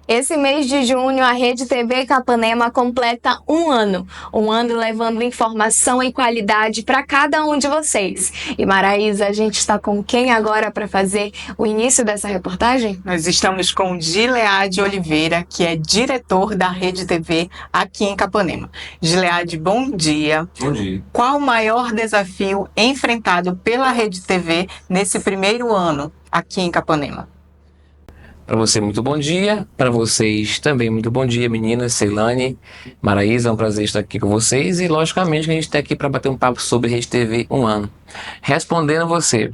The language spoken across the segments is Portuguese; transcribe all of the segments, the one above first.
Esse mês de junho, a Rede TV Capanema completa um ano levando informação e qualidade para cada um de vocês. E Maraísa, a gente está com quem agora para fazer o início dessa reportagem? Nós estamos com Gileade Oliveira, que é diretor da Rede TV aqui em Capanema. Gileade, bom dia. Bom dia. Qual o maior desafio enfrentado pela Rede TV nesse primeiro ano aqui em Capanema? Para você, muito bom dia. Para vocês também, muito bom dia, meninas, Ceilane, Maraísa. É um prazer estar aqui com vocês. E, logicamente, a gente está aqui para bater um papo sobre Rede TV um ano. Respondendo você,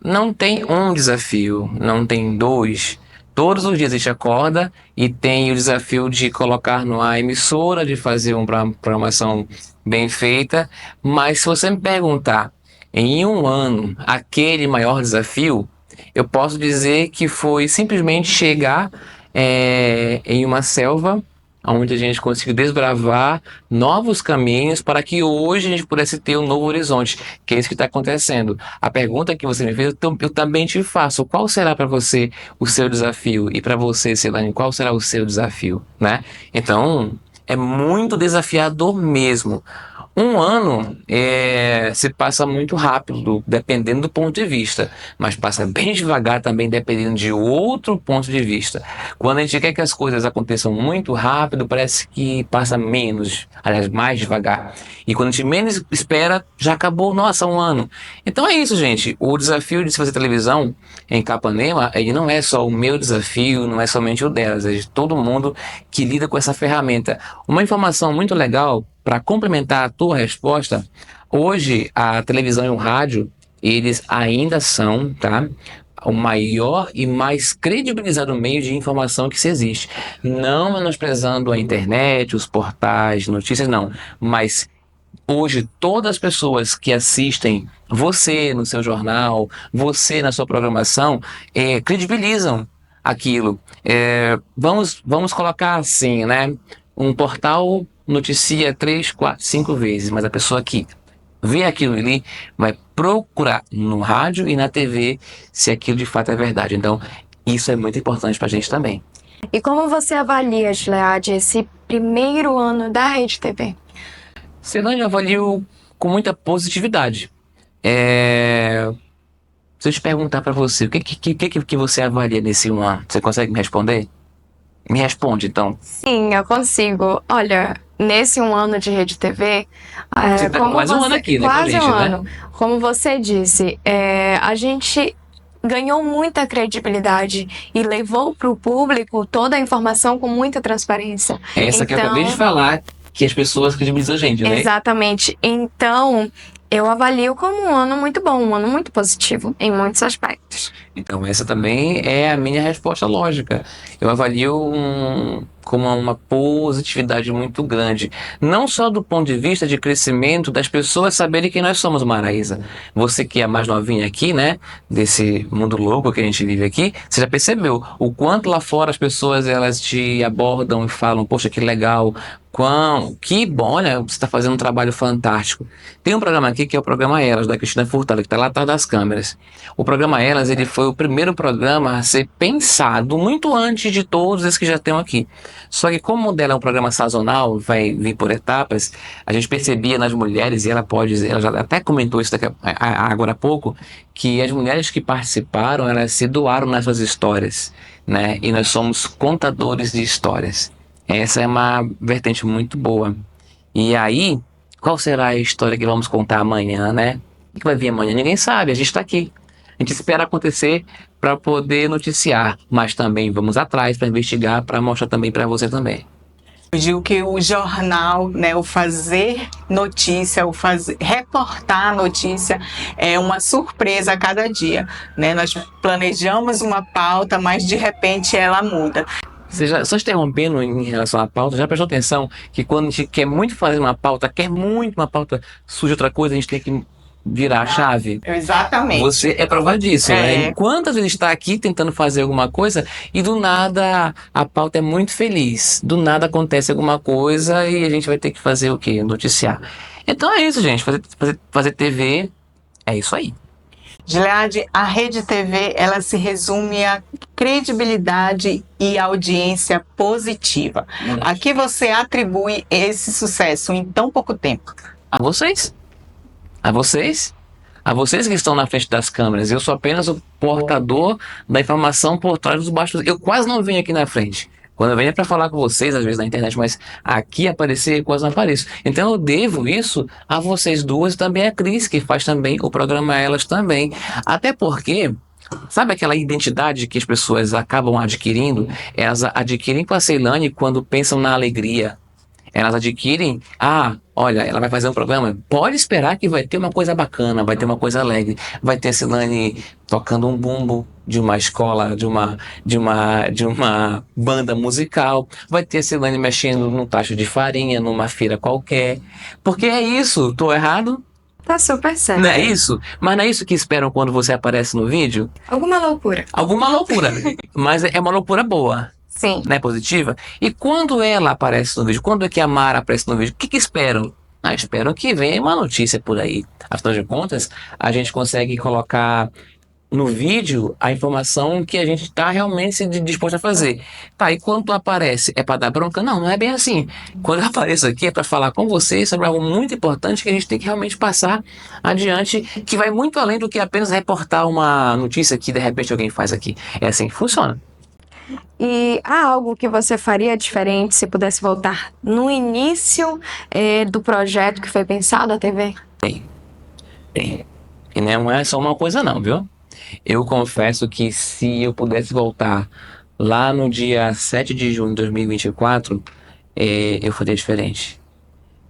não tem um desafio, não tem dois. Todos os dias a gente acorda e tem o desafio de colocar no ar a emissora, de fazer uma programação bem feita. Mas se você me perguntar, em um ano, aquele maior desafio, eu posso dizer que foi simplesmente chegar em uma selva onde a gente conseguiu desbravar novos caminhos para que hoje a gente pudesse ter um novo horizonte, que é isso que está acontecendo. A pergunta que você me fez, eu também te faço. Qual será para você o seu desafio? E para você, Celane, qual será o seu desafio, né? Então, é muito desafiador mesmo. Um ano se passa muito rápido, dependendo do ponto de vista, mas passa bem devagar também, dependendo de outro ponto de vista. Quando a gente quer que as coisas aconteçam muito rápido, parece que passa menos, aliás, mais devagar. E quando a gente menos espera, já acabou, nossa, um ano. Então é isso, gente. O desafio de se fazer televisão em Capanema, ele não é só o meu desafio, não é somente o delas, é de todo mundo que lida com essa ferramenta. Uma informação muito legal para complementar a tua resposta, hoje a televisão e o rádio, eles ainda são, tá, o maior e mais credibilizado meio de informação que se existe. Não menosprezando a internet, os portais, notícias, não. Mas hoje todas as pessoas que assistem você no seu jornal, você na sua programação, credibilizam aquilo. Vamos colocar assim, né? Um portal noticia 3, 4, 5 vezes, mas a pessoa que vê aquilo ali vai procurar no rádio e na TV se aquilo de fato é verdade. Então, isso é muito importante para a gente também. E como você avalia, Gileade, esse primeiro ano da Rede TV? Ceilândia, eu avalio com muita positividade. Se eu te perguntar para você, o que você avalia nesse um ano? Você consegue me responder? Me responde, então. Sim, eu consigo. Olha, nesse um ano de Rede TV, Você tá quase um ano aqui, né, com a quase gente, um né? ano. Como você disse, a gente ganhou muita credibilidade e levou para o público toda a informação com muita transparência. Essa que eu acabei de falar, que as pessoas credibilizam a gente, né? Exatamente. Então, eu avalio como um ano muito bom, um ano muito positivo em muitos aspectos. Então essa também é a minha resposta lógica. Eu avalio como uma positividade muito grande. Não só do ponto de vista de crescimento das pessoas saberem quem nós somos, Maraísa. Você que é a mais novinha aqui, né? Desse mundo louco que a gente vive aqui, você já percebeu o quanto lá fora as pessoas elas te abordam e falam, poxa, que legal, que bom, olha, você está fazendo um trabalho fantástico. Tem um programa aqui que é o programa Elas, da Cristina Furtado, que está lá atrás das câmeras. O programa Elas, ele foi o primeiro programa a ser pensado muito antes de todos esses que já estão aqui. Só que como o dela é um programa sazonal, vai vir por etapas, a gente percebia nas mulheres, e ela já até comentou isso agora há pouco, que as mulheres que participaram, elas se doaram nas suas histórias, né? E nós somos contadores de histórias. Essa é uma vertente muito boa. E aí, qual será a história que vamos contar amanhã, né? O que vai vir amanhã? Ninguém sabe, a gente está aqui. A gente espera acontecer para poder noticiar, mas também vamos atrás para investigar, para mostrar também para você também. Eu digo que o jornal, né, o fazer notícia, reportar a notícia é uma surpresa a cada dia, né? Nós planejamos uma pauta, mas de repente ela muda. Só interrompendo em relação à pauta, já prestou atenção que quando a gente quer muito fazer uma pauta, surge outra coisa, a gente tem que virar a chave? Exatamente. Você é prova disso, né? Quantas vezes está aqui tentando fazer alguma coisa e do nada a pauta é muito feliz. Do nada acontece alguma coisa e a gente vai ter que fazer o quê? Noticiar. Então é isso, gente. Fazer TV é isso aí. Gilead, a Rede TV, ela se resume a credibilidade e audiência positiva. A que você atribui esse sucesso em tão pouco tempo? A vocês. A vocês. A vocês que estão na frente das câmeras. Eu sou apenas o portador da informação por trás dos bastidores. Eu quase não venho aqui na frente. Quando eu venho é para falar com vocês, às vezes na internet, mas aqui aparecer, eu quase não apareço. Então eu devo isso a vocês duas e também a Cris, que faz também o programa Elas também. Até porque, sabe aquela identidade que as pessoas acabam adquirindo? Elas adquirem com a Ceilane quando pensam na alegria. Elas adquirem, olha, ela vai fazer um programa, pode esperar que vai ter uma coisa bacana, vai ter uma coisa alegre, vai ter a Ceilane tocando um bumbo de uma escola, de uma banda musical, vai ter a Ceilane mexendo num tacho de farinha, numa feira qualquer, porque é isso, tô errado? Tá super certo. Não é isso? Mas não é isso que esperam quando você aparece no vídeo? Alguma loucura. Alguma loucura, mas é uma loucura boa. Sim. Né, positiva. E quando ela aparece no vídeo, quando é que a Mara aparece no vídeo, o que esperam? Esperam que venha uma notícia por aí. Afinal de contas, a gente consegue colocar no vídeo a informação que a gente está realmente se disposto a fazer. Tá, e quando aparece, é para dar bronca? Não, não é bem assim. Quando eu apareço aqui é para falar com vocês sobre algo muito importante que a gente tem que realmente passar adiante, que vai muito além do que apenas reportar uma notícia que de repente alguém faz aqui. É assim que funciona. E há algo que você faria diferente se pudesse voltar no início do projeto que foi pensado, a TV? Tem. E não é só uma coisa não, viu? Eu confesso que se eu pudesse voltar lá no dia 7 de junho de 2024, eu faria diferente.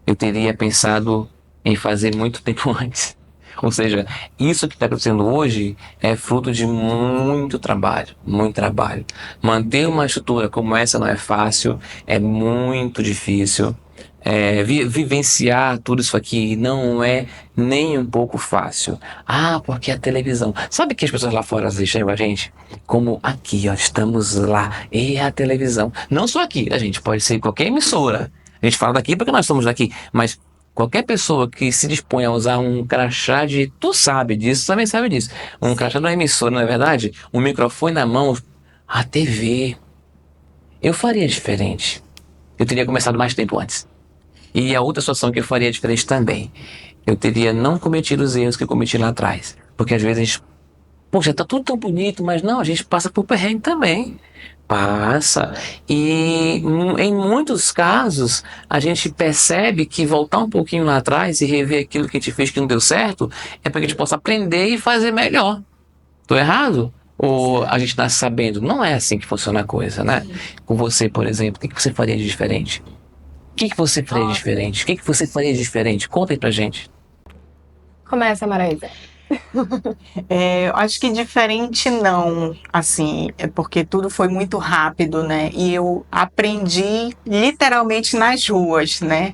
Eu teria pensado em fazer muito tempo antes. Ou seja, isso que está acontecendo hoje é fruto de muito trabalho, muito trabalho. Manter uma estrutura como essa não é fácil, é muito difícil. Vivenciar tudo isso aqui não é nem um pouco fácil. Porque a televisão. Sabe que as pessoas lá fora deixam a gente? Como aqui, ó, estamos lá, e a televisão. Não só aqui, a gente pode ser em qualquer emissora. A gente fala daqui porque nós estamos daqui, mas qualquer pessoa que se dispõe a usar um crachá de... Tu sabe disso, também sabe disso. Um crachá de uma emissora, não é verdade? Um microfone na mão, a TV. Eu faria diferente. Eu teria começado mais tempo antes. E a outra situação que eu faria diferente também. Eu teria não cometido os erros que eu cometi lá atrás. Porque às vezes a gente... Poxa, tá tudo tão bonito, mas não, a gente passa por perrengue também. Passa. E em muitos casos a gente percebe que voltar um pouquinho lá atrás e rever aquilo que a gente fez que não deu certo é para que a gente possa aprender e fazer melhor. Tô errado? Ou a gente nasce sabendo? Não é assim que funciona a coisa, né? Com você, por exemplo, o que você faria de diferente? O que você faria de diferente? O que você faria de diferente? Conta aí pra gente. Começa, Maraísa. Eu acho que diferente não, assim, é porque tudo foi muito rápido, né? E eu aprendi literalmente nas ruas, né?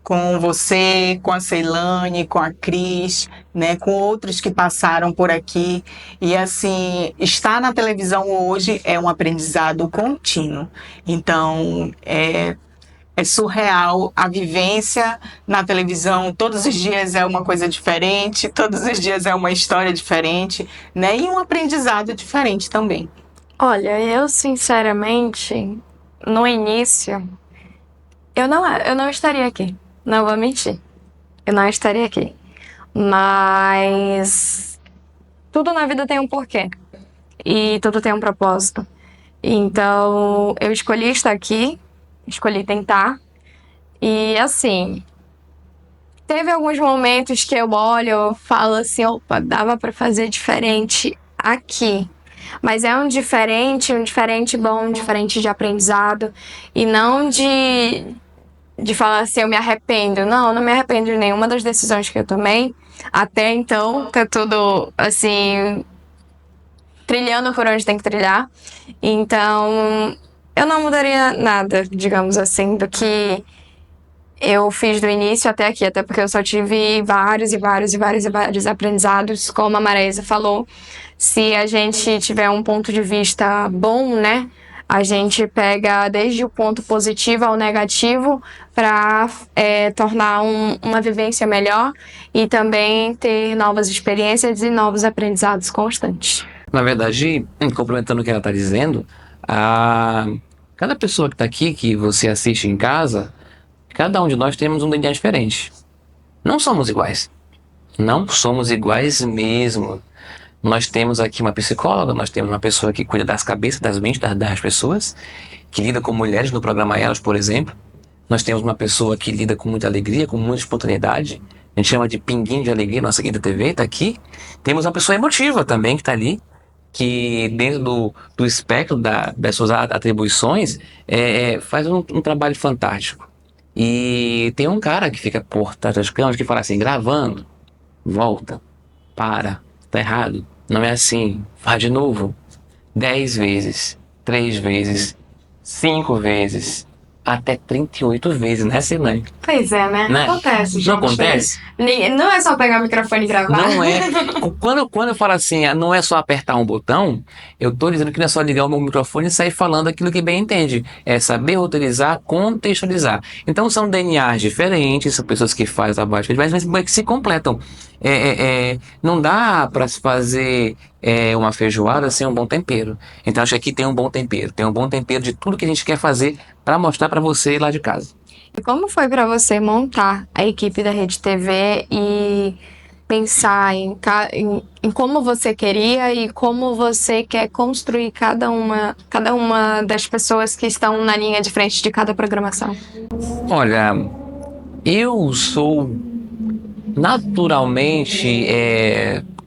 Com você, com a Ceilane, com a Cris, né? Com outros que passaram por aqui. E assim, estar na televisão hoje é um aprendizado contínuo. Então, é surreal a vivência na televisão. Todos os dias é uma coisa diferente, todos os dias é uma história diferente, né? E um aprendizado diferente também. Olha, eu sinceramente, no início, eu não estaria aqui. Não vou mentir. Eu não estaria aqui. Mas tudo na vida tem um porquê. E tudo tem um propósito. Então, eu escolhi estar aqui. Escolhi tentar. E assim, teve alguns momentos que eu olho e falo assim, opa, dava pra fazer diferente aqui. Mas é um diferente bom, um diferente de aprendizado. E não de falar assim, eu me arrependo. Não me arrependo de nenhuma das decisões que eu tomei. Até então, tá tudo assim, trilhando por onde tem que trilhar. Então, eu não mudaria nada, digamos assim, do que eu fiz do início até aqui, até porque eu só tive vários aprendizados, como a Maraísa falou. Se a gente tiver um ponto de vista bom, né, a gente pega desde o ponto positivo ao negativo para tornar uma vivência melhor e também ter novas experiências e novos aprendizados constantes. Na verdade, complementando o que ela está dizendo, cada pessoa que está aqui, que você assiste em casa, cada um de nós temos um DNA diferente. Não somos iguais. Não somos iguais mesmo. Nós temos aqui uma psicóloga, nós temos uma pessoa que cuida das cabeças, das mentes das pessoas, que lida com mulheres no programa Elas, por exemplo. Nós temos uma pessoa que lida com muita alegria, com muita espontaneidade. A gente chama de pinguinho de alegria, nossa querida TV está aqui. Temos uma pessoa emotiva também que está ali, que dentro do espectro das suas atribuições faz um trabalho fantástico. E tem um cara que fica por trás das câmeras que fala assim, gravando, volta, para, tá errado, não é assim, faz de novo, 10 vezes, 3 vezes, 5 vezes, até 38 vezes, né, Silane? Pois é, né? Acontece, gente. Não acontece? Não é só pegar o microfone e gravar. Não é. Quando eu falo assim, não é só apertar um botão, eu tô dizendo que não é só ligar o meu microfone e sair falando aquilo que bem entende. É saber roteirizar, contextualizar. Então são DNAs diferentes, são pessoas que fazem trabalho diferente, mas que se completam. Não dá para se fazer uma feijoada sem um bom tempero. Então acho que aqui tem um bom tempero. Tem um bom tempero de tudo que a gente quer fazer para mostrar para você lá de casa. E como foi para você montar a equipe da Rede TV e pensar em como você queria e como você quer construir cada uma das pessoas que estão na linha de frente de cada programação? Olha, eu sou naturalmente,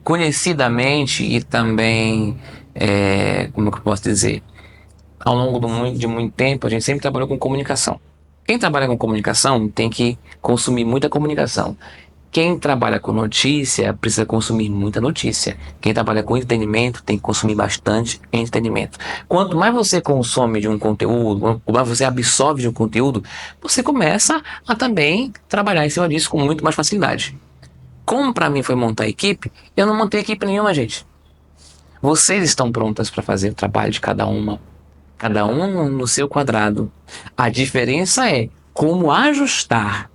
conhecidamente e também, como que eu posso dizer, ao longo de muito tempo, a gente sempre trabalhou com comunicação. Quem trabalha com comunicação tem que consumir muita comunicação. Quem trabalha com notícia precisa consumir muita notícia. Quem trabalha com entretenimento tem que consumir bastante entretenimento. Quanto mais você consome de um conteúdo, quanto mais você absorve de um conteúdo, você começa a também trabalhar em cima disso com muito mais facilidade. Como para mim foi montar a equipe, eu não montei equipe nenhuma, gente. Vocês estão prontas para fazer o trabalho de cada uma no seu quadrado. A diferença é como ajustar.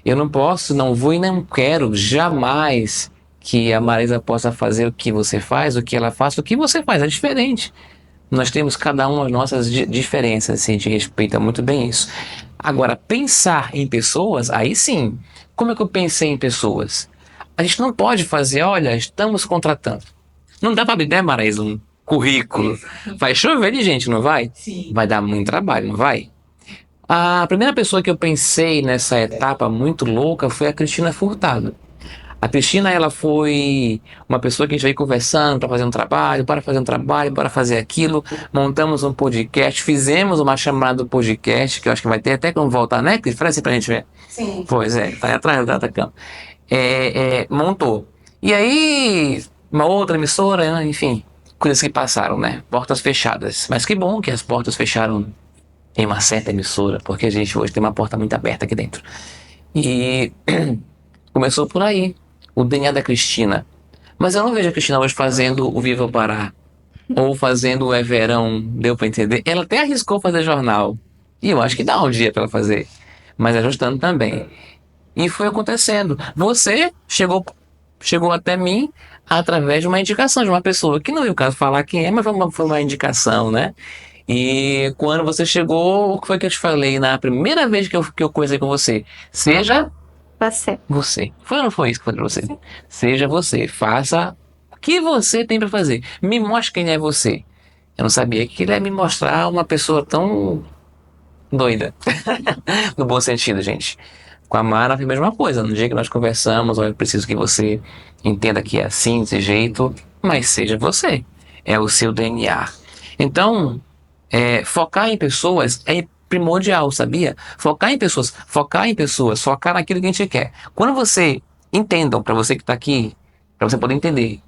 Eu não posso, não vou e não quero jamais que a Marisa possa fazer o que você faz, o que ela faça, o que você faz. É diferente. Nós temos cada uma as nossas diferenças, assim, a gente respeita muito bem isso. Agora, pensar em pessoas, aí sim. Como é que eu pensei em pessoas? A gente não pode fazer, olha, estamos contratando. Não dá para abrir, né, Marisa, um currículo. Vai chover de gente, não vai? Sim. Vai dar muito trabalho, não vai? A primeira pessoa que eu pensei nessa etapa muito louca foi a Cristina Furtado. A Cristina, ela foi uma pessoa que a gente veio conversando para fazer um trabalho, para fazer aquilo. Montamos um podcast, fizemos uma chamada do podcast, que eu acho que vai ter até como voltar, né, Cris? Fala assim pra gente ver. Sim. Pois é, tá aí atrás da cama. Montou. E aí, uma outra emissora, enfim, coisas que passaram, né? Portas fechadas. Mas que bom que as portas fecharam em uma certa emissora, porque a gente hoje tem uma porta muito aberta aqui dentro. E começou por aí, o DNA da Cristina. Mas eu não vejo a Cristina hoje fazendo o Viva o Pará, ou fazendo o É Verão, deu pra entender? Ela até arriscou fazer jornal, e eu acho que dá um dia pra ela fazer, mas ajustando também. E foi acontecendo. Você chegou até mim através de uma indicação de uma pessoa, que não é o caso falar quem é, mas foi uma indicação, né? E quando você chegou, o que foi que eu te falei na primeira vez que eu conversei com você? Seja você. Foi ou não foi isso que eu falei pra você? Seja você. Faça o que você tem pra fazer. Me mostre quem é você. Eu não sabia que ele ia me mostrar uma pessoa tão doida. No bom sentido, gente. Com a Mara foi a mesma coisa. No dia que nós conversamos, olha, eu preciso que você entenda que é assim, desse jeito, mas seja você. É o seu DNA. Então, focar em pessoas é primordial, sabia? Focar em pessoas, focar naquilo que a gente quer. Quando você, entendam, para você que está aqui, para você poder entender,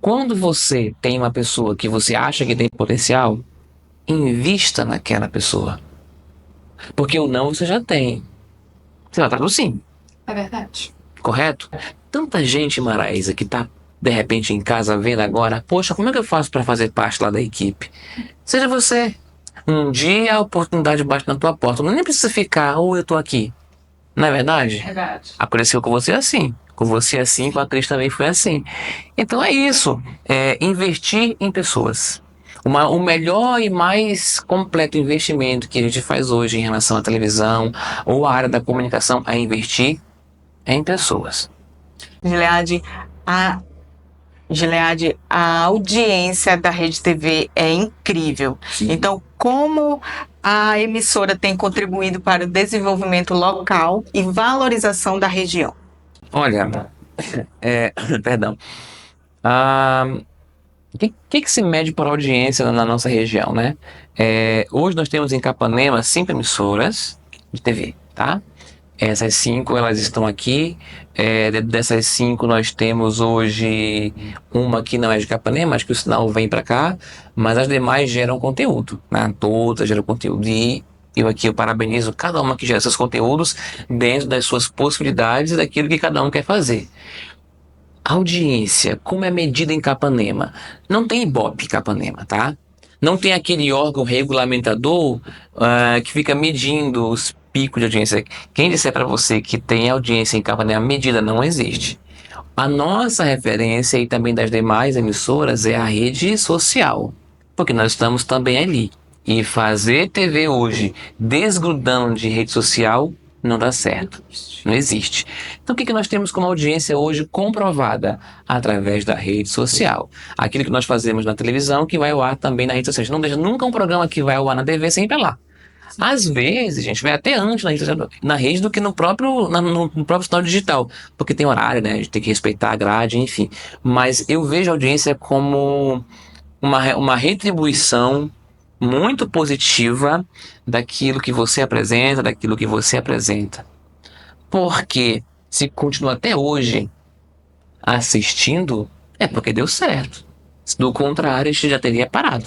quando você tem uma pessoa que você acha que tem potencial, invista naquela pessoa. Porque o não você já tem. Você vai atrás do sim. É verdade. Correto? Tanta gente, Maraísa, que tá de repente em casa vendo agora, poxa, como é que eu faço para fazer parte lá da equipe? Seja você. Um dia a oportunidade bate na tua porta. Não nem precisa ficar, ou eu tô aqui. Não é verdade? Verdade. Aconteceu com você assim. Com você assim, com a Cris também foi assim. Então é isso. É investir em pessoas. O melhor e mais completo investimento que a gente faz hoje em relação à televisão ou à área da comunicação é investir em pessoas. Gilead, a Gilead, a audiência da Rede TV é incrível. Então, como a emissora tem contribuído para o desenvolvimento local e valorização da região? Olha, perdão. O que se mede por audiência na nossa região, né? Hoje nós temos em Capanema 5 emissoras de TV, tá? Essas 5, elas estão aqui. Dessas 5, nós temos hoje uma que não é de Capanema, acho que o sinal vem para cá, mas as demais geram conteúdo, né? Todas geram conteúdo. E eu parabenizo cada uma que gera seus conteúdos dentro das suas possibilidades e daquilo que cada um quer fazer. Audiência, como é medida em Capanema? Não tem Ibope em Capanema, tá? Não tem aquele órgão regulamentador que fica medindo os picos de audiência. Quem disser para você que tem audiência em Capanema medida, não existe. A nossa referência e também das demais emissoras é a rede social, porque nós estamos também ali. E fazer TV hoje desgrudando de rede social não dá certo, não existe. Então o que nós temos como audiência hoje comprovada? Através da rede social. Aquilo que nós fazemos na televisão que vai ao ar também na rede social. A gente não deixa nunca um programa que vai ao ar na TV sempre lá. Às vezes, a gente vai até antes na rede do que no próprio sinal digital, porque tem horário, né? A gente tem que respeitar a grade, enfim. Mas eu vejo a audiência como uma retribuição muito positiva daquilo que você apresenta. Porque se continua até hoje assistindo, é porque deu certo. Do contrário, a gente já teria parado.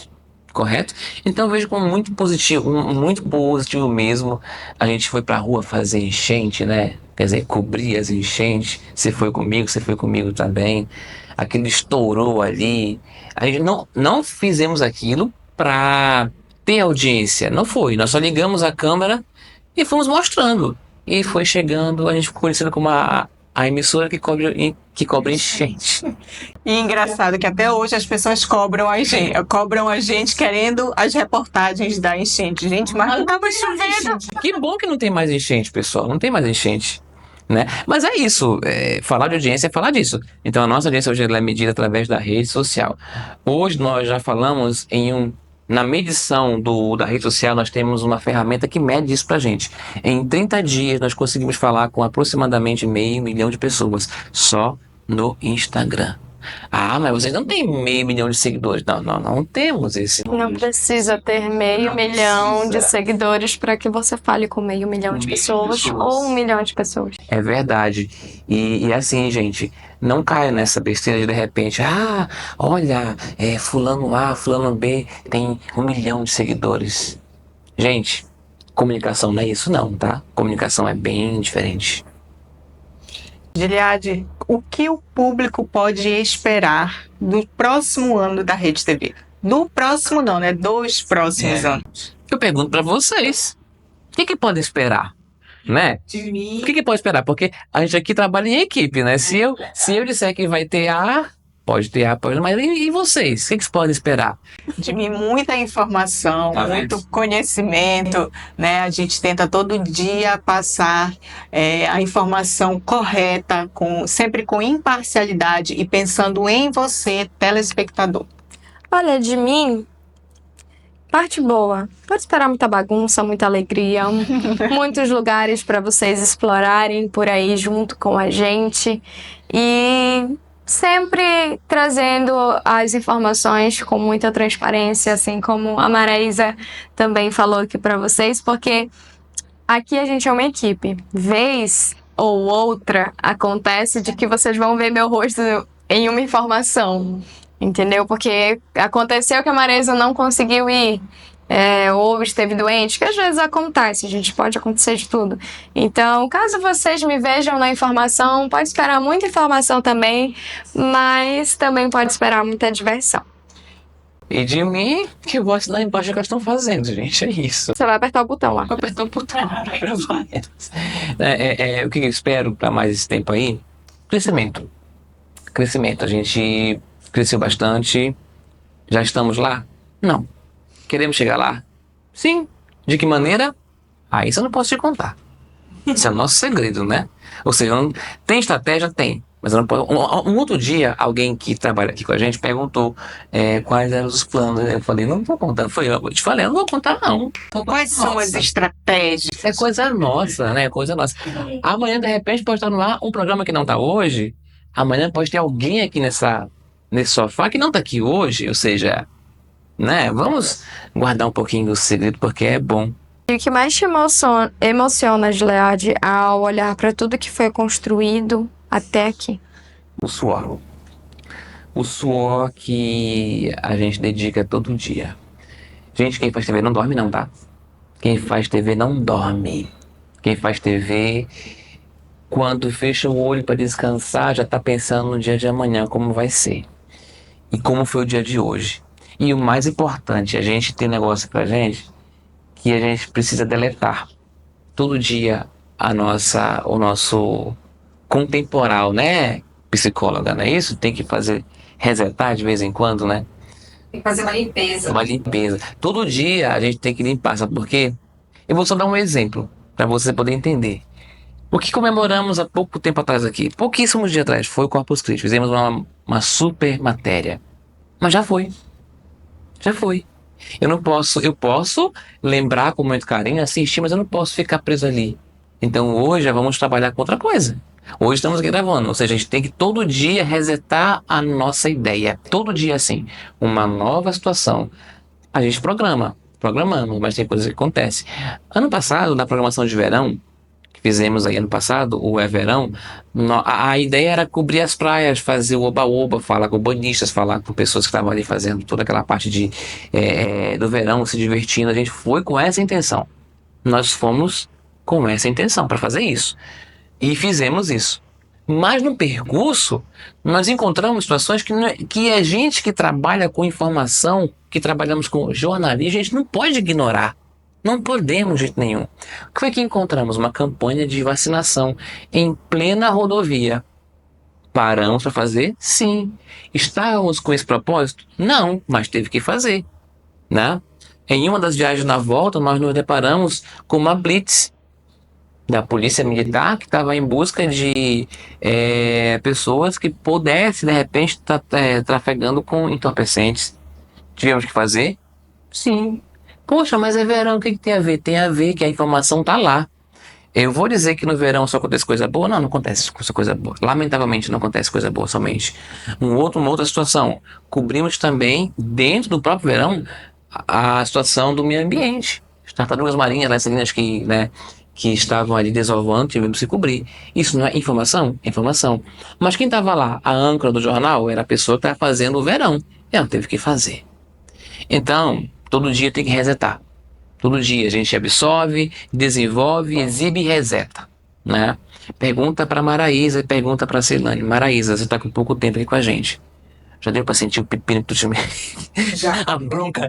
Correto? Então eu vejo como muito positivo mesmo. A gente foi pra rua fazer enchente, né? Quer dizer, cobrir as enchentes. Você foi comigo também. Aquilo estourou ali. A gente não fizemos aquilo pra ter audiência. Não foi. Nós só ligamos a câmera e fomos mostrando. E foi chegando, a gente ficou conhecida como a emissora que cobre enchente. E engraçado que até hoje as pessoas cobram a gente querendo as reportagens da enchente. Gente, mas não tava chovendo. Que bom que não tem mais enchente, pessoal. Não tem mais enchente, né? Mas é isso. Falar de audiência é falar disso. Então a nossa audiência hoje ela é medida através da rede social. Hoje nós já falamos na medição da rede social, nós temos uma ferramenta que mede isso pra gente. Em 30 dias, nós conseguimos falar com aproximadamente 500 mil de pessoas, só no Instagram. Ah, mas vocês não têm 500 mil de seguidores. Não temos esse número. Não precisa ter 500 mil de seguidores para que você fale com 500 mil de pessoas ou 1 milhão de pessoas. É verdade. E assim, gente, não caia nessa besteira de repente, olha, fulano A, fulano B tem 1 milhão de seguidores. Gente, comunicação não é isso não, tá? Comunicação é bem diferente. Gilead, o que o público pode esperar do próximo ano da Rede TV? Do próximo não, né? Dos próximos anos. Eu pergunto pra vocês, o que podem esperar? Né? O que pode esperar? Porque a gente aqui trabalha em equipe, né? Se eu disser que vai ter pode ter mas e vocês? O que vocês podem esperar? De mim, muita informação, muito conhecimento, né? A gente tenta todo dia passar a informação correta, sempre com imparcialidade e pensando em você, telespectador. Olha, de mim, parte boa. Pode esperar muita bagunça, muita alegria, muitos lugares para vocês explorarem por aí junto com a gente e sempre trazendo as informações com muita transparência, assim como a Maraísa também falou aqui para vocês, porque aqui a gente é uma equipe. Vez ou outra acontece de que vocês vão ver meu rosto em uma informação, entendeu? Porque aconteceu que a Maraísa não conseguiu ir, ou esteve doente, que às vezes acontece, gente, pode acontecer de tudo. Então, caso vocês me vejam na informação, pode esperar muita informação também, mas também pode esperar muita diversão. E de mim, que eu vou assinar embaixo o que elas estão fazendo, gente. É isso. Você vai apertar o botão lá. Vou apertar o botão para gravar elas. O que eu espero para mais esse tempo aí? Crescimento. Crescimento. A gente cresceu bastante. Já estamos lá? Não. Queremos chegar lá? Sim. De que maneira? Ah, isso eu não posso te contar. Isso é o nosso segredo, né? Ou seja, tem estratégia? Tem. Mas eu não posso. Um outro dia, alguém que trabalha aqui com a gente perguntou quais eram os planos. Eu falei, não vou contar. Eu te falei, eu não vou contar, não. Quais são as estratégias? É coisa nossa, né? Coisa nossa. Amanhã, de repente, pode estar no ar um programa que não está hoje. Amanhã pode ter alguém aqui nesse sofá que não está aqui hoje. Ou seja, né? Vamos guardar um pouquinho do segredo porque é bom. E o que mais te emociona, Gilead, ao olhar para tudo que foi construído até aqui? O suor. O suor que a gente dedica todo dia. Gente, quem faz TV não dorme não, tá? Quem faz TV não dorme. Quem faz TV, quando fecha o olho para descansar, já tá pensando no dia de amanhã, como vai ser. E como foi o dia de hoje. E o mais importante, a gente tem um negócio pra gente que a gente precisa deletar. Todo dia o nosso contemporâneo, né? Psicóloga, não é isso? Tem que resetar de vez em quando, né? Tem que fazer uma limpeza. Uma limpeza. Todo dia a gente tem que limpar, sabe por quê? Eu vou só dar um exemplo para você poder entender. O que comemoramos há pouco tempo atrás aqui, pouquíssimos dias atrás, foi o Corpus Christi. Fizemos uma super matéria. Mas já foi. Já foi. Eu posso lembrar com muito carinho, assistir, mas eu não posso ficar preso ali. Então hoje já vamos trabalhar com outra coisa. Hoje estamos aqui gravando, ou seja, a gente tem que todo dia resetar a nossa ideia. Todo dia, assim, uma nova situação. A gente programamos, mas tem coisas que acontecem. Ano passado, na programação de verão, que fizemos aí ano passado, o Verão, a ideia era cobrir as praias, fazer o oba-oba, falar com banhistas, falar com pessoas que estavam ali fazendo toda aquela parte do verão, se divertindo. A gente foi com essa intenção. Nós fomos com essa intenção para fazer isso. E fizemos isso. Mas no percurso, nós encontramos situações que a gente que trabalha com informação, que trabalhamos com jornalismo, a gente não pode ignorar. Não podemos de jeito nenhum. O que foi que encontramos? Uma campanha de vacinação em plena rodovia. Paramos para fazer? Sim. Estávamos com esse propósito? Não, mas teve que fazer, né? Em uma das viagens na volta, nós nos deparamos com uma blitz da Polícia Militar que estava em busca de pessoas que pudessem, de repente, estar trafegando com entorpecentes. Tivemos que fazer? Sim. Poxa, mas é verão, o que tem a ver? Tem a ver que a informação está lá. Eu vou dizer que no verão só acontece coisa boa? Não, não acontece coisa boa. Lamentavelmente não acontece coisa boa somente. Uma outra situação. Cobrimos também, dentro do próprio verão, a situação do meio ambiente. As tartarugas marinhas, as salinas que estavam ali desovando, tivemos que cobrir. Isso não é informação? É informação. Mas quem estava lá, a âncora do jornal, era a pessoa que estava fazendo o verão. Ela teve que fazer. Então, todo dia tem que resetar. Todo dia a gente absorve, desenvolve, exibe e reseta, né? Pergunta para Maraísa e pergunta para Ceilane. Maraísa, você está com pouco tempo aqui com a gente. Já deu para sentir o pepino que tu tinha? Já. A bronca.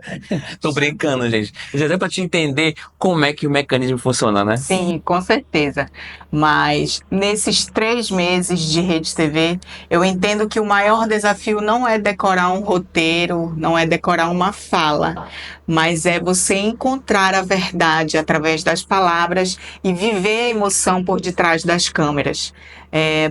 Tô brincando, gente. Já deu para te entender como é que o mecanismo funciona, né? Sim, com certeza. Mas nesses 3 meses de Rede TV, eu entendo que o maior desafio não é decorar um roteiro, não é decorar uma fala, mas é você encontrar a verdade através das palavras e viver a emoção por detrás das câmeras.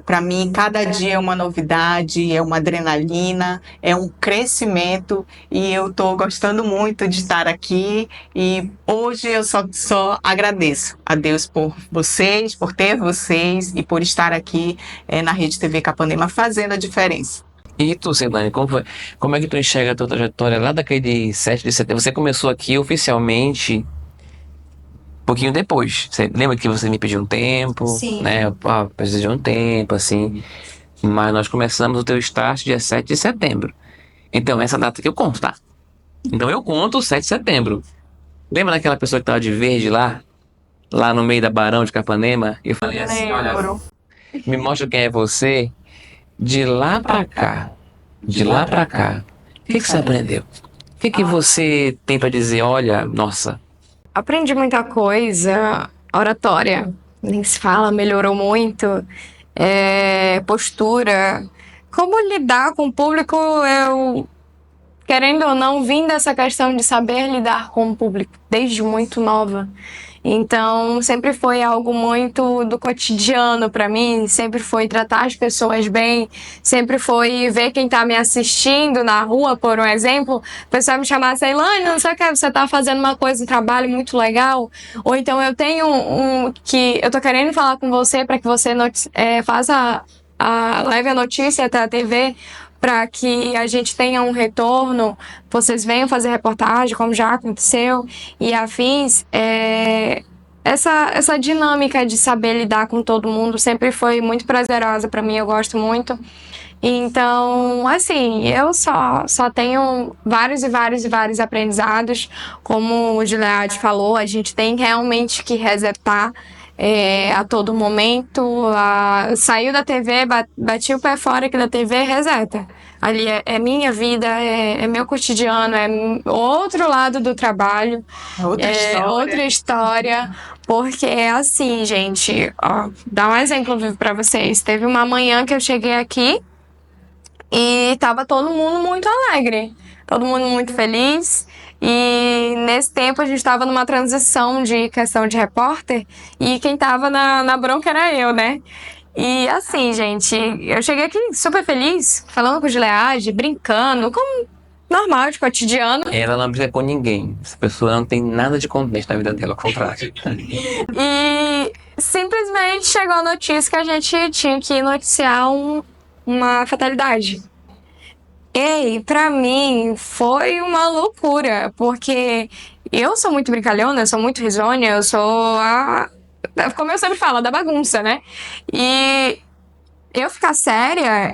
Para mim, cada dia é uma novidade, é uma adrenalina, é um crescimento e eu estou gostando muito de estar aqui e hoje eu só agradeço a Deus por vocês, por ter vocês e por estar aqui na Rede TV Capanema fazendo a diferença. E tu, Ceilane, como é que tu enxerga a tua trajetória lá daquele 7 de setembro? Você começou aqui oficialmente um pouquinho depois. Você lembra que você me pediu um tempo? Sim. Né? Precisei de um tempo, assim. Mas nós começamos o teu start dia 7 de setembro. Então, essa data que eu conto, tá? Então, eu conto o 7 de setembro. Lembra daquela pessoa que tava de verde lá? Lá no meio da Barão de Capanema? E eu falei assim, olha, me mostra quem é você. De lá pra cá. De lá pra cá. O que você aprendeu? que você tem para dizer? Olha, nossa, Aprendi muita coisa, oratória, nem se fala, melhorou muito, postura, como lidar com o público, eu, querendo ou não, vim dessa questão de saber lidar com o público desde muito nova. Então, sempre foi algo muito do cotidiano para mim, sempre foi tratar as pessoas bem, sempre foi ver quem tá me assistindo na rua, por um exemplo, a pessoa me chamar, Ceilane, não sei o que, você tá fazendo uma coisa, um trabalho muito legal, ou então eu tenho que eu tô querendo falar com você para que você faça leve a notícia até a TV, para que a gente tenha um retorno, vocês venham fazer reportagem, como já aconteceu, e afins. Essa dinâmica de saber lidar com todo mundo sempre foi muito prazerosa para mim, eu gosto muito. Então, assim, eu só tenho vários e vários e vários aprendizados. Como o Gilead falou, a gente tem realmente que resetar a todo momento. Saiu da TV, bati o pé fora aqui da TV, reseta. Ali é minha vida, é meu cotidiano, é outro lado do trabalho, outra história, porque é assim, gente, ó, dá um exemplo vivo pra vocês. Teve uma manhã que eu cheguei aqui e tava todo mundo muito alegre, todo mundo muito feliz. E nesse tempo a gente estava numa transição de questão de repórter e quem tava na bronca era eu, né? E assim, gente, eu cheguei aqui super feliz, falando com o Gilead, brincando, como normal, de cotidiano. ela não briga com ninguém. Essa pessoa não tem nada de contente na vida dela, ao contrário. E simplesmente chegou a notícia que a gente tinha que noticiar uma fatalidade. E pra mim foi uma loucura, porque eu sou muito brincalhona, eu sou muito risonha, eu sou como eu sempre falo, da bagunça, né? E eu ficar séria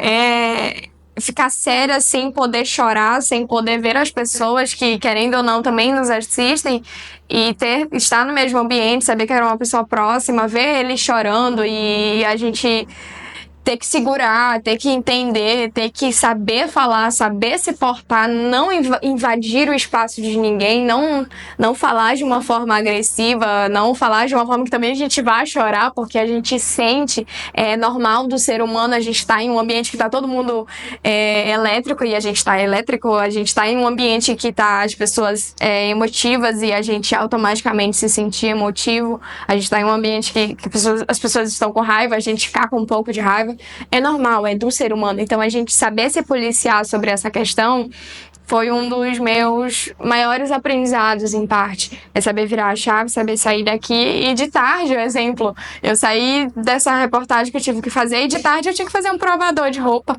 ficar séria sem poder chorar, sem poder ver as pessoas que, querendo ou não, também nos assistem e estar no mesmo ambiente, saber que era uma pessoa próxima, ver ele chorando e a gente ter que segurar, ter que entender, ter que saber falar, saber se portar, não invadir o espaço de ninguém, não falar de uma forma agressiva, não falar de uma forma que também a gente vai chorar, porque a gente sente, é normal do ser humano, a gente está em um ambiente que está todo mundo elétrico e a gente está elétrico, a gente está em um ambiente que está as pessoas emotivas e a gente automaticamente se sentir emotivo, a gente está em um ambiente que as pessoas estão com raiva, a gente ficar com um pouco de raiva. É normal, é do ser humano. Então, a gente saber se policiar sobre essa questão foi um dos meus maiores aprendizados, em parte. É saber virar a chave, saber sair daqui. E de tarde, por exemplo, eu saí dessa reportagem que eu tive que fazer e de tarde eu tinha que fazer um provador de roupa.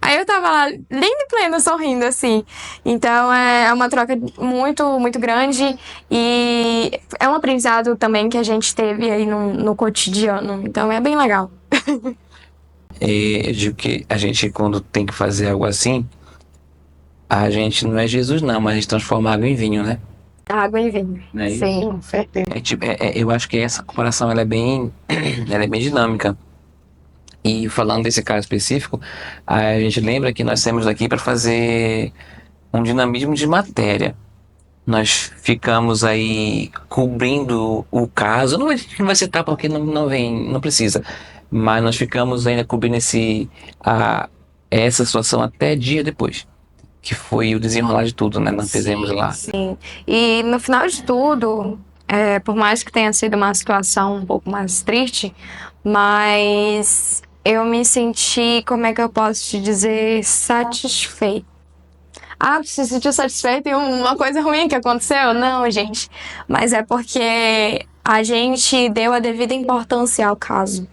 Aí eu tava lá, linda e plena, sorrindo, assim. Então, é uma troca muito, muito grande e é um aprendizado também que a gente teve aí no cotidiano. Então, é bem legal. Eu digo que a gente, quando tem que fazer algo assim, a gente não é Jesus não, mas a gente transforma água em vinho, né? Água e vinho. Não é isso? Sim. Com certeza. Eu acho que essa comparação ela é bem dinâmica. E falando desse caso específico, a gente lembra que nós temos aqui para fazer um dinamismo de matéria. Nós ficamos aí cobrindo o caso, não vai citar porque não precisa, mas nós ficamos ainda cobrindo essa situação até dia depois, que foi o desenrolar de tudo, né? Nós fizemos lá. Sim. E no final de tudo, por mais que tenha sido uma situação um pouco mais triste, mas eu me senti, como é que eu posso te dizer, satisfeita. Ah, você se sentiu satisfeito em uma coisa ruim que aconteceu? Não, gente. Mas é porque a gente deu a devida importância ao caso.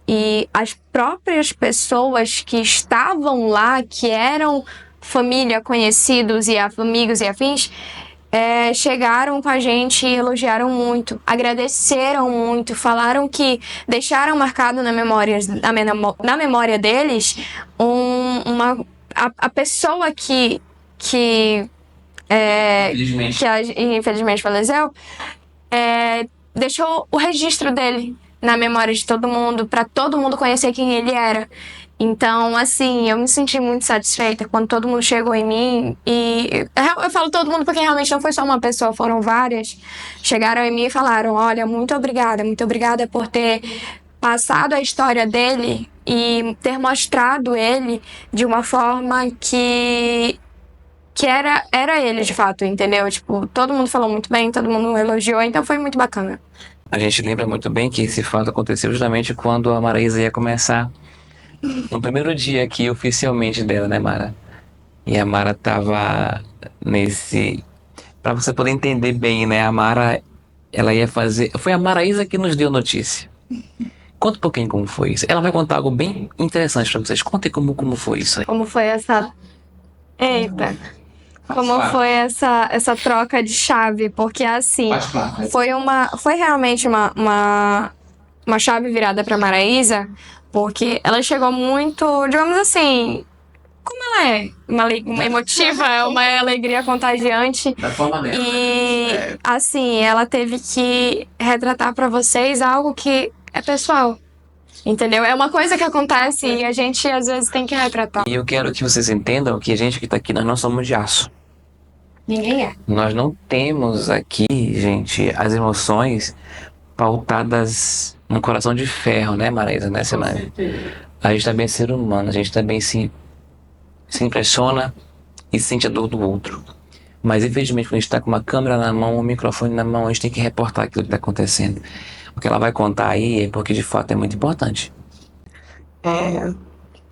E as próprias pessoas que estavam lá, que eram família, conhecidos e amigos e afins, chegaram com a gente e elogiaram muito, agradeceram muito, falaram que deixaram marcado na memória deles a pessoa que infelizmente faleceu, deixou o registro dele na memória de todo mundo, para todo mundo conhecer quem ele era. Então, assim, eu me senti muito satisfeita quando todo mundo chegou em mim e eu falo todo mundo porque realmente não foi só uma pessoa, foram várias. Chegaram em mim e falaram: olha, muito obrigada por ter passado a história dele e ter mostrado ele de uma forma que era ele de fato, entendeu? Tipo, todo mundo falou muito bem, todo mundo elogiou, então foi muito bacana. A gente lembra muito bem que esse fato aconteceu justamente quando a Maraísa ia começar no primeiro dia aqui oficialmente dela, né, Mara? E a Mara tava nesse. Pra você poder entender bem, né? A Mara, ela ia fazer. Foi a Maraísa que nos deu notícia. Conta um pouquinho como foi isso. Ela vai contar algo bem interessante pra vocês. Contem como foi isso aí. Como foi essa. Eita! Como foi essa troca de chave? Porque assim, foi realmente uma chave virada pra Maraísa, porque ela chegou muito, digamos assim, como ela é, uma emotiva, uma alegria contagiante. Da forma dela. E assim, ela teve que retratar pra vocês algo que é pessoal. Entendeu? É uma coisa que acontece e a gente às vezes tem que retratar. E eu quero que vocês entendam que a gente que tá aqui, nós não somos de aço. Ninguém é. Nós não temos aqui, gente, as emoções pautadas num coração de ferro, né, Maraísa? Né, Simone? A gente também é ser humano, a gente também se impressiona e sente a dor do outro. Mas infelizmente quando a gente está com uma câmera na mão, um microfone na mão, a gente tem que reportar aquilo que está acontecendo. O que ela vai contar aí é porque de fato é muito importante.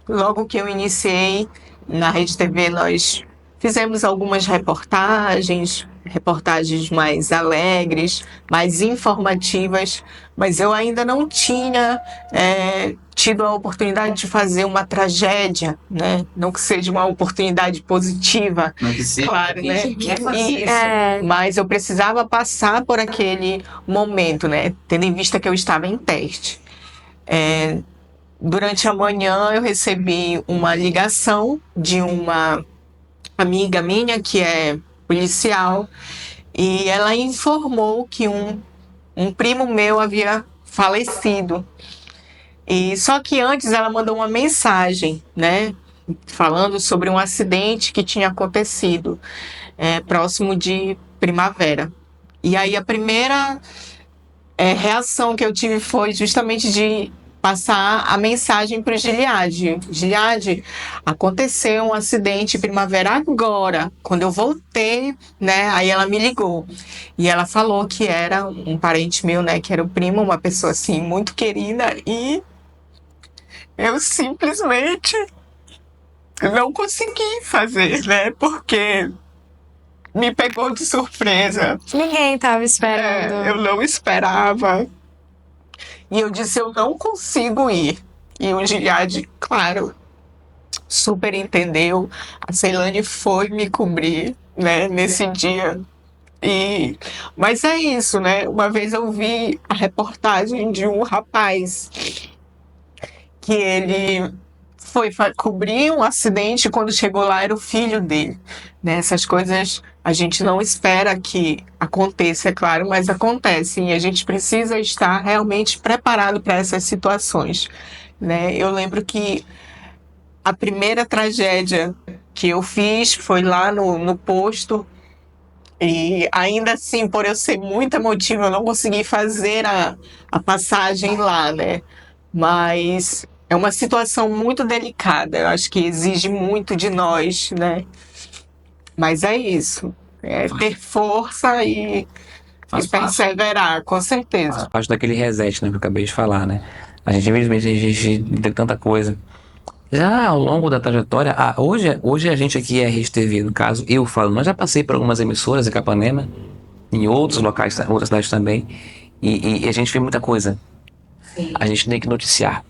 Logo que eu iniciei na Rede TV, nós fizemos algumas reportagens mais alegres, mais informativas, mas eu ainda não tinha tido a oportunidade de fazer uma tragédia, né? Não que seja uma oportunidade positiva, claro, né? Isso. Mas eu precisava passar por aquele momento, né? Tendo em vista que eu estava em teste. Durante a manhã eu recebi uma ligação de uma amiga minha que é policial e ela informou que um primo meu havia falecido. E só que antes ela mandou uma mensagem, né, falando sobre um acidente que tinha acontecido próximo de Primavera. E aí a primeira reação que eu tive foi justamente de passar a mensagem para o Gilead. Gilead, aconteceu um acidente em Primavera agora. Quando eu voltei, né, aí ela me ligou. E ela falou que era um parente meu, né, que era o primo, uma pessoa assim muito querida, e eu simplesmente não consegui fazer, né, porque me pegou de surpresa. Ninguém tava esperando. Eu não esperava. E eu disse, eu não consigo ir. E o Gilead, claro, super entendeu. A Ceilane foi me cobrir, né, nesse dia. Mas é isso, né? Uma vez eu vi a reportagem de um rapaz que ele foi cobrir um acidente e quando chegou lá era o filho dele. Né? Essas coisas a gente não espera que aconteça, é claro, mas acontecem e a gente precisa estar realmente preparado para essas situações. Né? Eu lembro que a primeira tragédia que eu fiz foi lá no posto e ainda assim, por eu ser muito emotiva, eu não consegui fazer a passagem lá, né? Mas é uma situação muito delicada, eu acho que exige muito de nós, né? Mas é isso, ter força e perseverar, com certeza. Faz parte daquele reset, né, que eu acabei de falar, né? A gente, infelizmente, a gente tem tanta coisa. Já ao longo da trajetória, hoje a gente aqui é Rede TV, no caso, eu falo, mas já passei por algumas emissoras em Capanema, em outros locais, outras cidades também, e a gente vê muita coisa. Sim. A gente tem que noticiar.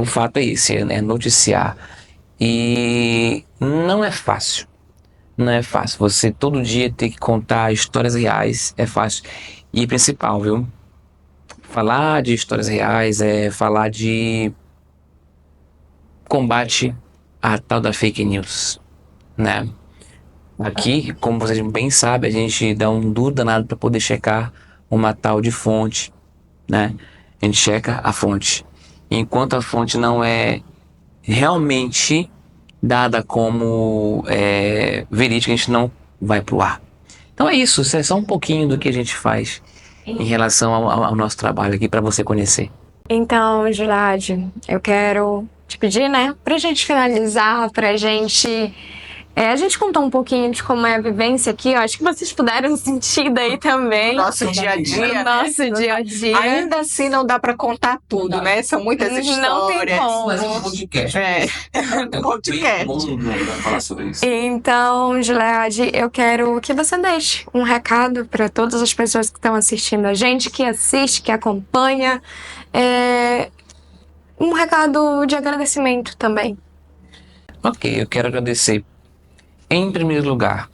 O fato é esse, né? Noticiar. E não é fácil. Não é fácil. Você todo dia ter que contar histórias reais é fácil. E principal, viu? Falar de histórias reais é falar de combate à tal da fake news, né? Aqui, como vocês bem sabem, a gente dá um duro danado para poder checar uma tal de fonte, né? A gente checa a fonte. Enquanto a fonte não é realmente dada como verídica, a gente não vai pro ar. Então é isso é só um pouquinho do que a gente faz em relação ao nosso trabalho aqui para você conhecer. Então, Gilad, eu quero te pedir, né, pra gente finalizar, pra gente... a gente contou um pouquinho de como é a vivência aqui, eu acho que vocês puderam sentir daí também. Nosso dia a dia, Nosso dia a dia. Ainda assim não dá para contar tudo, né? São muitas histórias. Não tem como. Mas é um podcast. Um podcast. Vai falar sobre isso. Então, Gilead, eu quero que você deixe um recado para todas as pessoas que estão assistindo a gente, que assiste, que acompanha. Um recado de agradecimento também. Ok, eu quero agradecer em primeiro lugar,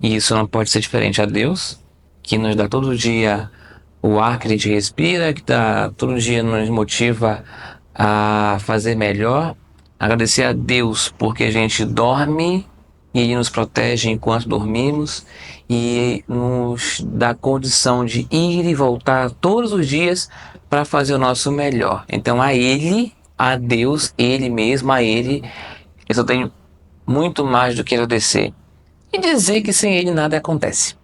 e isso não pode ser diferente, a Deus, que nos dá todo dia o ar que a gente respira, que todo dia nos motiva a fazer melhor. Agradecer a Deus porque a gente dorme e Ele nos protege enquanto dormimos e nos dá condição de ir e voltar todos os dias para fazer o nosso melhor. Então a Ele, a Deus, Ele mesmo, a Ele, eu só tenho muito mais do que agradecer e dizer que sem Ele nada acontece.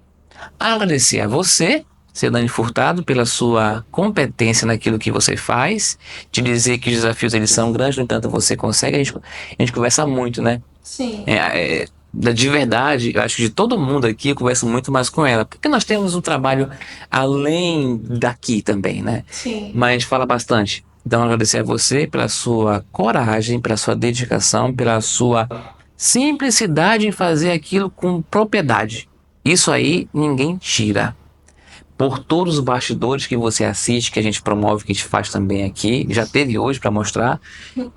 Agradecer a você, Celane Furtado, pela sua competência naquilo que você faz, te dizer que os desafios eles são grandes, no entanto você consegue, a gente conversa muito, né? Sim. De verdade, eu acho que de todo mundo aqui eu converso muito mais com ela, porque nós temos um trabalho além daqui também, né? Sim. Mas a gente fala bastante. Então agradecer a você pela sua coragem, pela sua dedicação, pela sua simplicidade em fazer aquilo com propriedade. Isso aí ninguém tira. Por todos os bastidores que você assiste, que a gente promove, que a gente faz também aqui, já teve hoje para mostrar,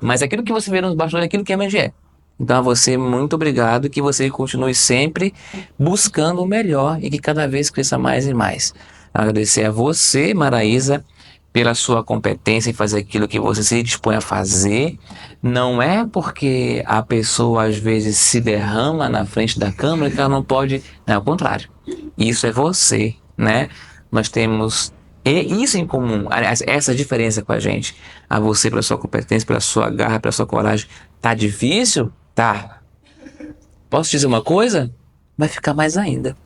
mas aquilo que você vê nos bastidores é aquilo que a gente é. Então a você, muito obrigado, que você continue sempre buscando o melhor e que cada vez cresça mais e mais. Agradecer a você, Maraísa, pela sua competência em fazer aquilo que você se dispõe a fazer. Não é porque a pessoa às vezes se derrama na frente da câmera que ela não pode, não, ao contrário. Isso é você, né? Nós temos isso em comum, aliás, essa diferença com a gente. A você pela sua competência, pela sua garra, pela sua coragem. Tá difícil? Tá. Posso dizer uma coisa? Vai ficar mais ainda.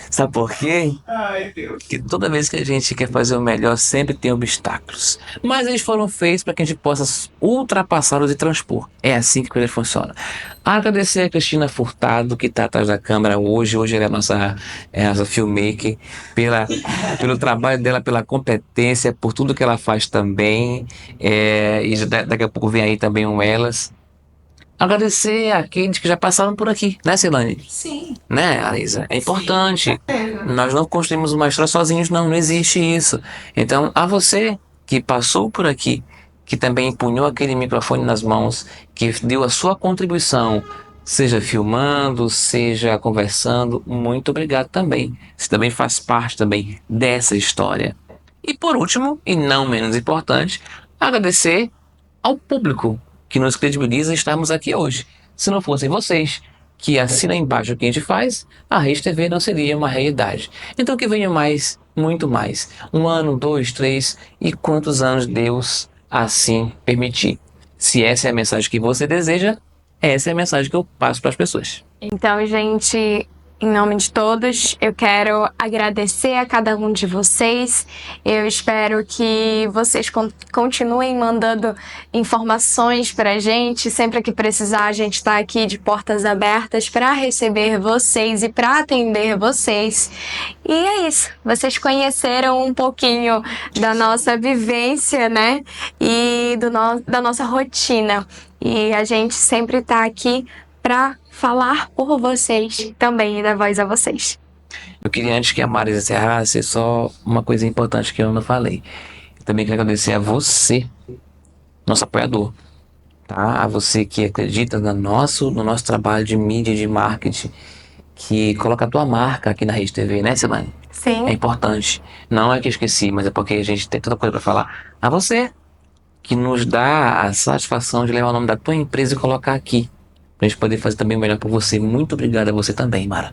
Sabe por quê? Ai, Deus. Porque toda vez que a gente quer fazer o melhor, sempre tem obstáculos. Mas eles foram feitos para que a gente possa ultrapassá-los e transpor. É assim que a coisa funciona. Agradecer a Cristina Furtado, que está atrás da câmera hoje. Hoje ela é a nossa filmmaker. Pelo trabalho dela, pela competência, por tudo que ela faz também. E daqui a pouco vem aí também um Elas. Agradecer àqueles que já passaram por aqui, né, Celane? Sim. Né, Alisa? É importante. Nós não construímos uma história sozinhos, não existe isso. Então, a você que passou por aqui, que também empunhou aquele microfone nas mãos, que deu a sua contribuição, seja filmando, seja conversando, muito obrigado também. Você também faz parte também dessa história. E por último, e não menos importante, agradecer ao público que nos credibiliza estarmos aqui hoje. Se não fossem vocês, que assinam embaixo o que a gente faz, a Rede TV não seria uma realidade. Então que venha mais, muito mais. 1 ano, 2, 3 e quantos anos Deus assim permitir. Se essa é a mensagem que você deseja, essa é a mensagem que eu passo para as pessoas. Então, gente, em nome de todos, eu quero agradecer a cada um de vocês. Eu espero que vocês continuem mandando informações pra gente. Sempre que precisar, a gente está aqui de portas abertas para receber vocês e para atender vocês. E é isso. Vocês conheceram um pouquinho da nossa vivência, né? E da nossa rotina. E a gente sempre está aqui para falar por vocês também e dar voz a vocês. Eu queria, antes que a Marisa encerrasse, só uma coisa importante que eu não falei. Eu também quero agradecer a você, nosso apoiador, tá? A você que acredita no nosso trabalho de mídia e de marketing, que coloca a tua marca aqui na Rede TV, né, Celane? Sim. É importante. Não é que eu esqueci, mas é porque a gente tem tanta coisa para falar. A você, que nos dá a satisfação de levar o nome da tua empresa e colocar aqui, pra gente poder fazer também o melhor por você. Muito obrigado a você também, Mara.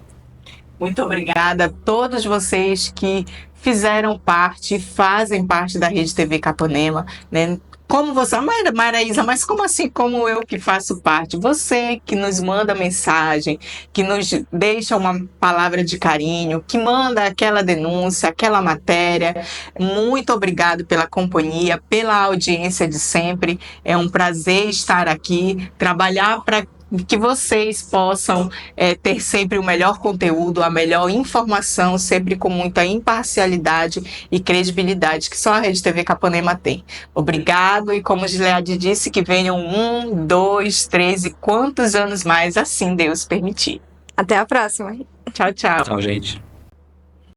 Muito obrigada a todos vocês que fizeram parte, fazem parte da Rede TV Capanema, né? Como você, Maraísa, mas como assim, como eu que faço parte? Você que nos manda mensagem, que nos deixa uma palavra de carinho, que manda aquela denúncia, aquela matéria. Muito obrigado pela companhia, pela audiência de sempre. É um prazer estar aqui, trabalhar para que vocês possam ter sempre o melhor conteúdo, a melhor informação, sempre com muita imparcialidade e credibilidade que só a Rede TV Capanema tem. Obrigado, e como Gileade disse, que venham 1, 2, 3 e quantos anos mais, assim Deus permitir. Até a próxima. Tchau, tchau. Tchau, gente.